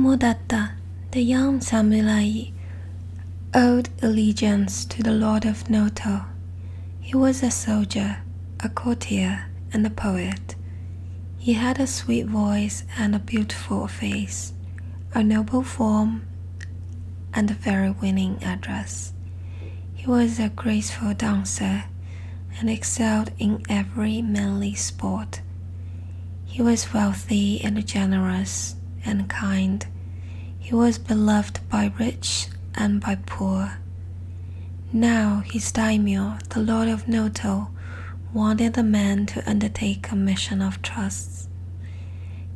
Tomodatta, the young samurai, owed allegiance to the Lord of Noto. He was a soldier, a courtier, and a poet. He had a sweet voice and a beautiful face, a noble form, and a very winning address. He was a graceful dancer and excelled in every manly sport. He was wealthy and generous and kind. He was beloved by rich and by poor. Now his daimyo, the Lord of Noto, wanted the man to undertake a mission of trust.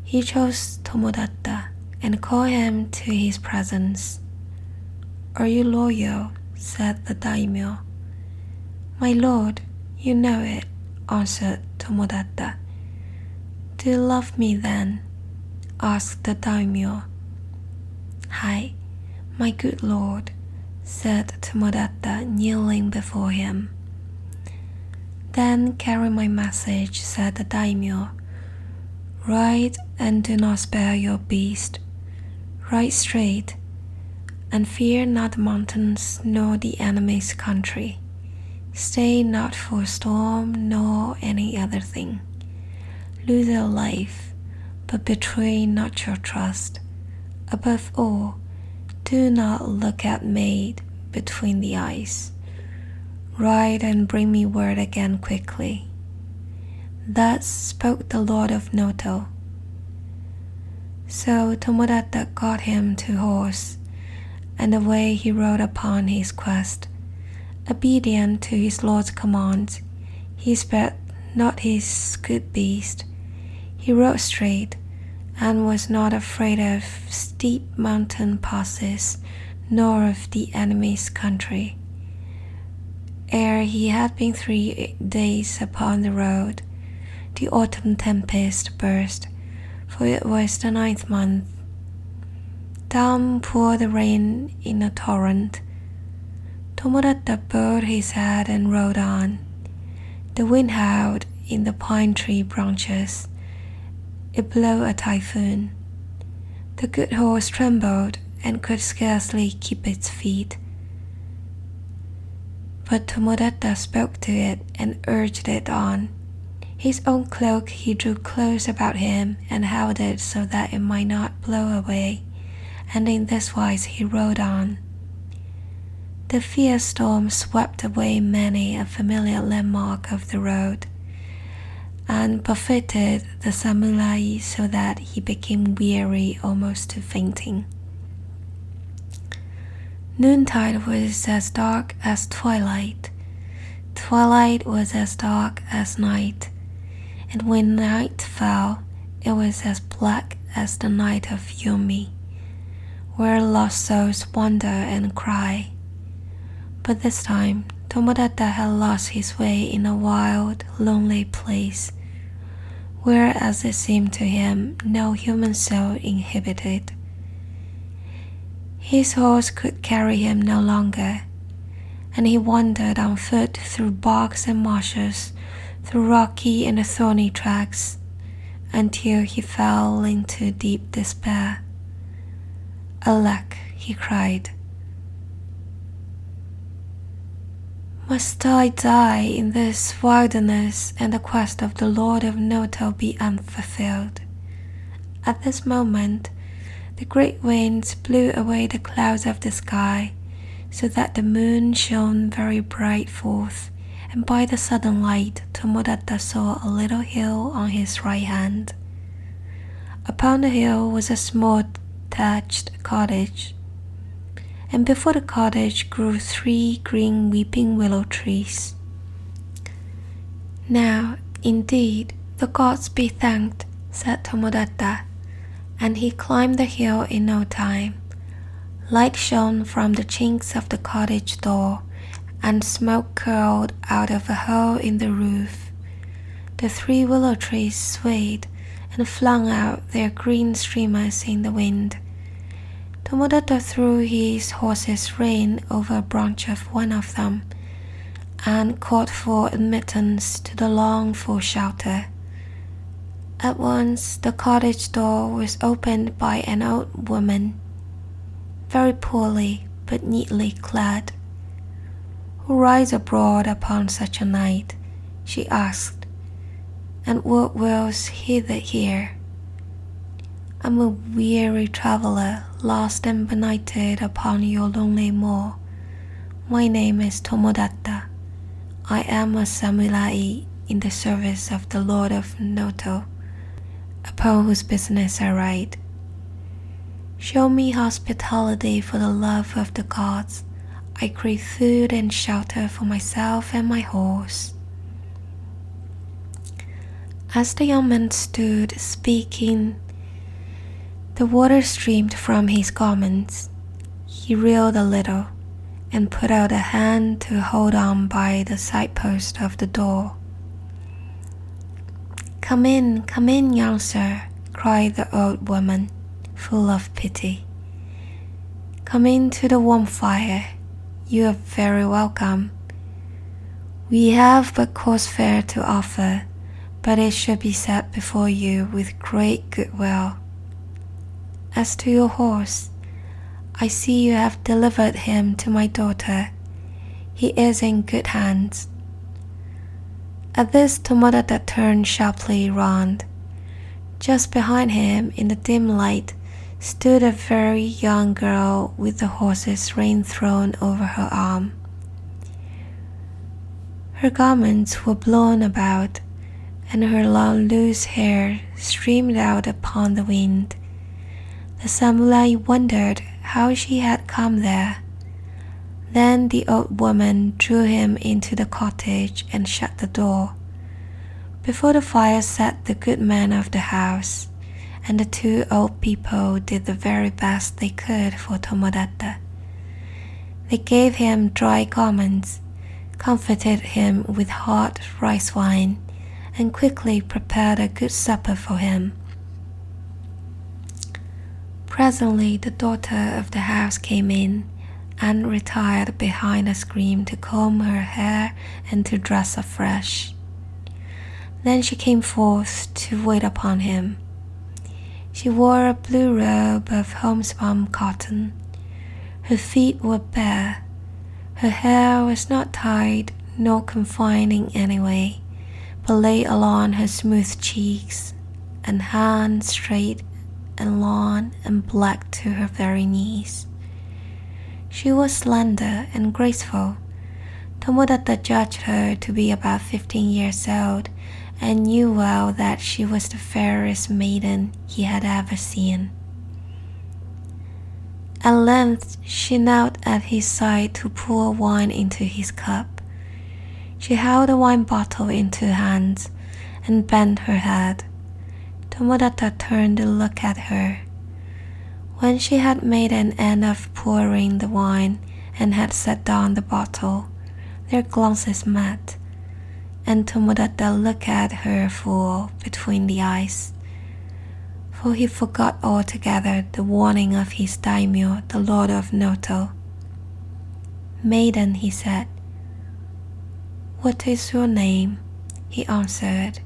He chose Tomodatta and called him to his presence. "Are you loyal?" said the daimyo. "My lord, you know it," answered Tomodatta. "Do you love me then?" asked the daimyo. "Hai, my good lord," said Tomodatta, kneeling before him. "Then carry my message," said the daimyo. "Ride and do not spare your beast. Ride straight, and fear not the mountains nor the enemy's country. Stay not for storm nor any other thing. Lose your life, but betray not your trust. Above all, do not look at maid between the eyes. Ride and bring me word again quickly." Thus spoke the Lord of Noto. So Tomodatta got him to horse, and away he rode upon his quest. Obedient to his lord's commands, he spared not his good beast. He rode straight, and was not afraid of steep mountain passes, nor of the enemy's country. Ere he had been 3 days upon the road, the autumn tempest burst, for it was the 9th month. Down poured the rain in a torrent. Tomodatta bowed his head and rode on. The wind howled in the pine tree branches. It blew a typhoon. The good horse trembled and could scarcely keep its feet. But Tomodatta spoke to it and urged it on. His own cloak he drew close about him and held it so that it might not blow away, and in this wise he rode on. The fierce storm swept away many a familiar landmark of the road, and buffeted the samurai so that he became weary almost to fainting. Noontide was as dark as twilight. Twilight was as dark as night, and when night fell, it was as black as the night of Yumi, where lost souls wander and cry. But this time, Tomodatta had lost his way in a wild, lonely place, where, as it seemed to him, no human soul inhabited. His horse could carry him no longer, and he wandered on foot through bogs and marshes, through rocky and thorny tracks, until he fell into deep despair. "Alack," he cried, "must I die in this wilderness and the quest of the Lord of Noto be unfulfilled?" At this moment, the great winds blew away the clouds of the sky, so that the moon shone very bright forth, and by the sudden light Tomodatta saw a little hill on his right hand. Upon the hill was a small thatched cottage, and before the cottage grew 3 green weeping willow trees. "Now, indeed, the gods be thanked," said Tomodatta, and he climbed the hill in no time. Light shone from the chinks of the cottage door, and smoke curled out of a hole in the roof. The 3 willow trees swayed and flung out their green streamers in the wind. Tomodatta threw his horse's rein over a branch of one of them, and called for admittance to the longed-for shelter. At once the cottage door was opened by an old woman, very poorly but neatly clad. "Who rides abroad upon such a night?" she asked, "and what wills hither here?" "I'm a weary traveller, lost and benighted upon your lonely moor. My name is Tomodatta. I am a samurai in the service of the Lord of Noto, upon whose business I ride. Show me hospitality for the love of the gods. I crave food and shelter for myself and my horse." As the young man stood speaking, the water streamed from his garments. He reeled a little and put out a hand to hold on by the side-post of the door. Come in, young sir," cried the old woman, full of pity. "Come in to the warm fire. You are very welcome. We have but coarse fare to offer, but it should be set before you with great goodwill. As to your horse, I see you have delivered him to my daughter. He is in good hands." At this, Tomodatta turned sharply round. Just behind him, in the dim light, stood a very young girl with the horse's rein thrown over her arm. Her garments were blown about, and her long loose hair streamed out upon the wind. The samurai wondered how she had come there. Then the old woman drew him into the cottage and shut the door. Before the fire sat the good man of the house, and the two old people did the very best they could for Tomodatta. They gave him dry garments, comforted him with hot rice wine, and quickly prepared a good supper for him. Presently the daughter of the house came in, and retired behind a screen to comb her hair and to dress afresh. Then she came forth to wait upon him. She wore a blue robe of homespun cotton. Her feet were bare. Her hair was not tied nor confined in any way, but lay along her smooth cheeks, and hung straight and long and black to her very knees. She was slender and graceful. Tomodatta judged her to be about 15 years old, and knew well that she was the fairest maiden he had ever seen. At length she knelt at his side to pour wine into his cup. She held the wine bottle into her hands and bent her head. Tomodatta turned to look at her. When she had made an end of pouring the wine and had set down the bottle, their glances met, and Tomodatta looked at her full between the eyes, for he forgot altogether the warning of his daimyo, the Lord of Noto. "Maiden," he said. "What is your name?" he answered.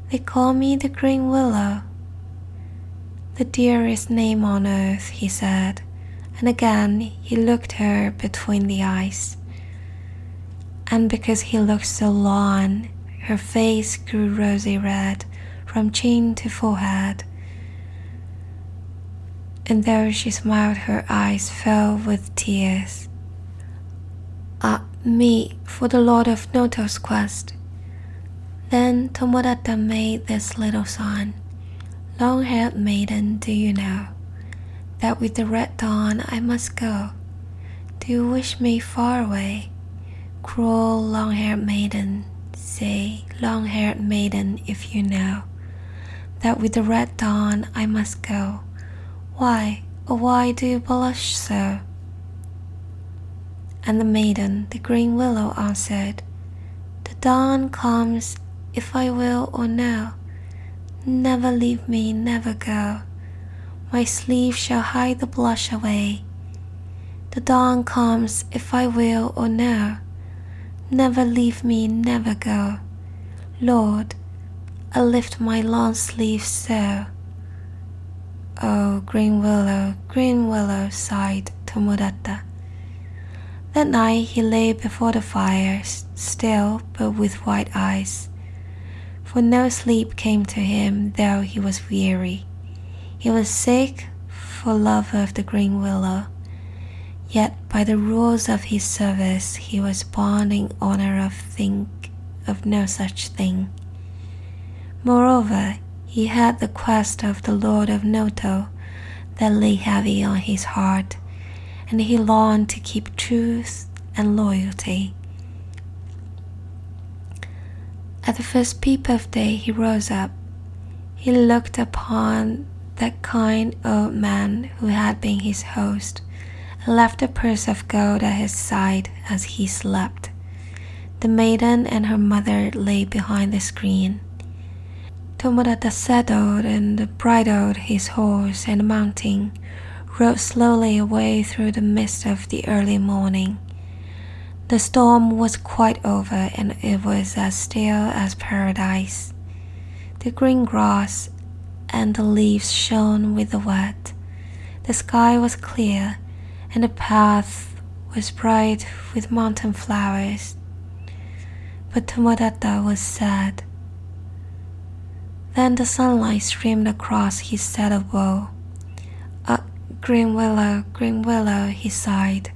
"They call me the Green Willow." "The dearest name on earth," he said, and again he looked her between the eyes. And because he looked so long, her face grew rosy red from chin to forehead, and though she smiled, her eyes filled with tears. Me, for the Lord of Noto's quest." Then Tomodatta made this little song. "Long-haired maiden, do you know that with the red dawn I must go? Do you wish me far away? Cruel long-haired maiden, say, long-haired maiden, if you know that with the red dawn I must go. Why, oh why do you blush so?" And the maiden, the Green Willow, answered, "The dawn comes if I will or no. Never leave me, never go. My sleeve shall hide the blush away. The dawn comes if I will or no. Never leave me, never go. Lord, I lift my long sleeve so. Oh, green willow, sighed Tomodatta. That night he lay before the fire, still but with wide eyes. For no sleep came to him, though he was weary. He was sick for love of the green willow. Yet by the rules of his service he was bound in honor of no such thing. Moreover, he had the quest of the Lord of Noto that lay heavy on his heart, and he longed to keep truth and loyalty. At the first peep of day he rose up. He looked upon that kind old man who had been his host, and left a purse of gold at his side as he slept. The maiden and her mother lay behind the screen. Tomodatta saddled and bridled his horse, and mounting, rode slowly away through the mist of the early morning. The storm was quite over, and it was as still as paradise. The green grass and the leaves shone with the wet. The sky was clear, and the path was bright with mountain flowers. But Tomodatta was sad. Then the sunlight streamed across his saddle bow. Green willow, he sighed.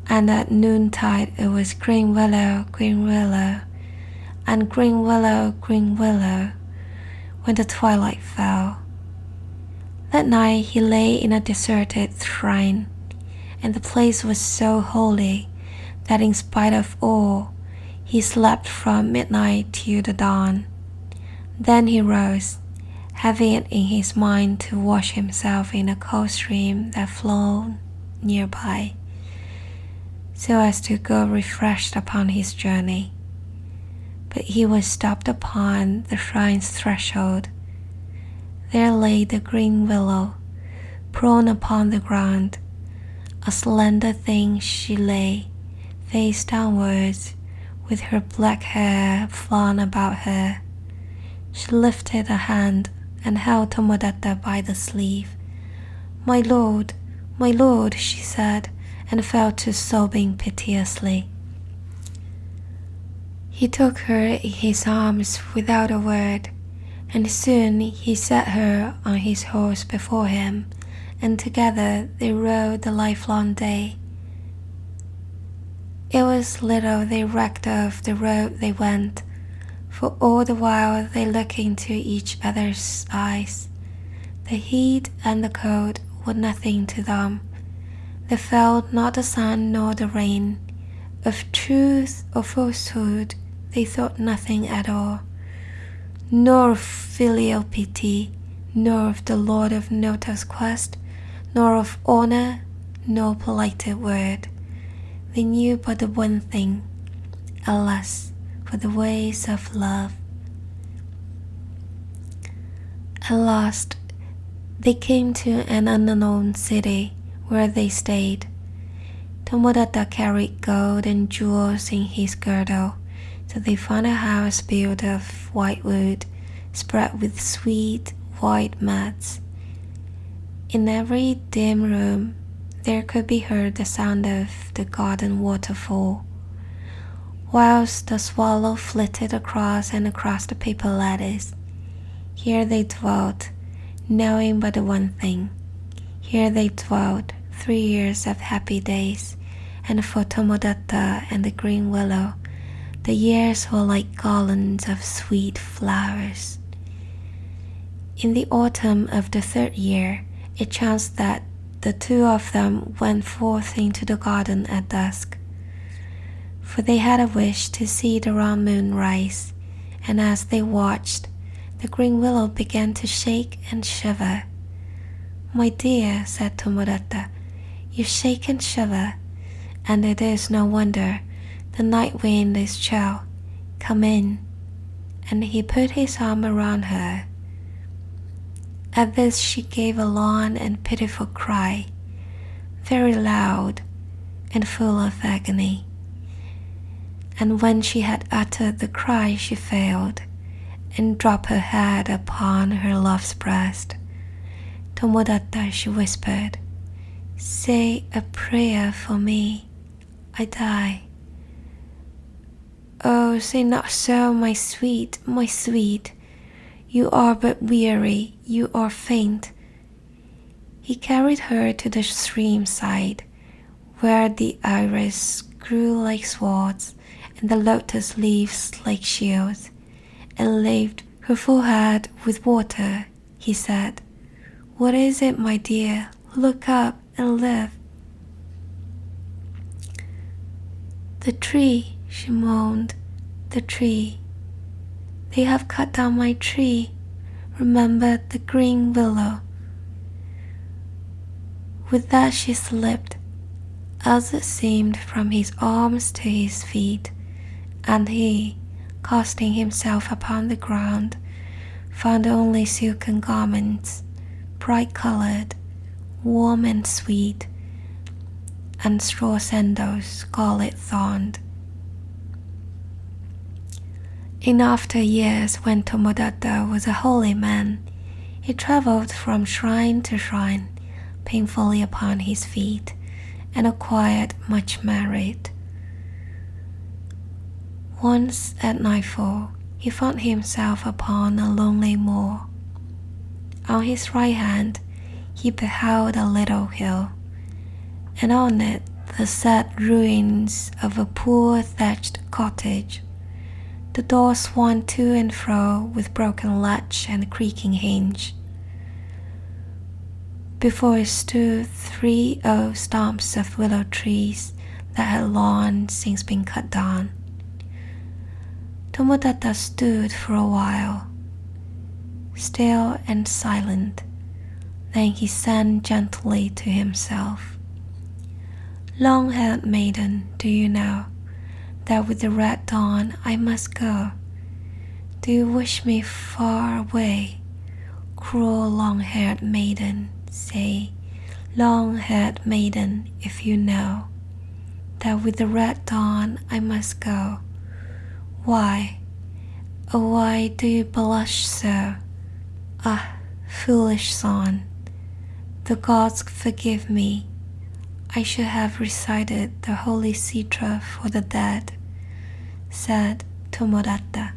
And at noontide it was green willow, and green willow, when the twilight fell. That night he lay in a deserted shrine, and the place was so holy that in spite of all, he slept from midnight till the dawn. Then he rose, having it in his mind to wash himself in a cold stream that flowed nearby, so as to go refreshed upon his journey. But he was stopped upon the shrine's threshold. There lay the green willow, prone upon the ground. A slender thing she lay, face downwards, with her black hair flung about her. She lifted a hand and held Tomodatta by the sleeve. My lord, she said, and fell to sobbing piteously. He took her in his arms without a word, and soon he set her on his horse before him, and together they rode the livelong day. It was little they recked of the road they went, for all the while they looked into each other's eyes. The heat and the cold were nothing to them. They felt not the sun nor the rain. Of truth or falsehood they thought nothing at all, nor of filial pity, nor of the Lord of Noto's quest, nor of honor, nor polite word. They knew but the one thing, alas, for the ways of love. At last, they came to an unknown city where they stayed. Tomodatta carried gold and jewels in his girdle, so they found a house built of white wood, spread with sweet white mats. In every dim room, there could be heard the sound of the garden waterfall, whilst the swallow flitted across and across the paper lattice. Here they dwelt, knowing but the one thing. Here they dwelt 3 years of happy days, and for Tomodatta and the green willow, the years were like garlands of sweet flowers. In the autumn of the 3rd year, it chanced that the two of them went forth into the garden at dusk, for they had a wish to see the round moon rise, and as they watched, the green willow began to shake and shiver. My dear, said Tomodatta, you shake and shiver, and it is no wonder. The night wind is chill. Come in. And he put his arm around her. At this she gave a long and pitiful cry, very loud and full of agony. And when she had uttered the cry she failed, and drop her head upon her love's breast. Tomodatta, she whispered, say a prayer for me. I die. Oh, say not so, my sweet, my sweet. You are but weary, you are faint. He carried her to the stream side, where the iris grew like swords, and the lotus leaves like shields, and laved her forehead with water. He said, what is it, my dear? Look up and live. The tree, she moaned, the tree. They have cut down my tree. Remember the green willow. With that she slipped, as it seemed, from his arms to his feet, and he, casting himself upon the ground, found only silken garments, bright-colored, warm and sweet, and straw sandals scarlet-thorned. In after years, when Tomodatta was a holy man, he traveled from shrine to shrine, painfully upon his feet, and acquired much merit. Once at nightfall, he found himself upon a lonely moor. On his right hand, he beheld a little hill, and on it the sad ruins of a poor thatched cottage. The door swung to and fro with broken latch and creaking hinge. Before it stood 3 old stumps of willow trees that had long since been cut down. Tomodatta stood for a while, still and silent. Then he sang gently to himself, long-haired maiden, do you know that with the red dawn I must go? Do you wish me far away? Cruel long-haired maiden, say, long-haired maiden, if you know that with the red dawn I must go. Why, oh why do you blush so? Ah, foolish son, the gods forgive me. I should have recited the holy sutra for the dead, said Tomodatta.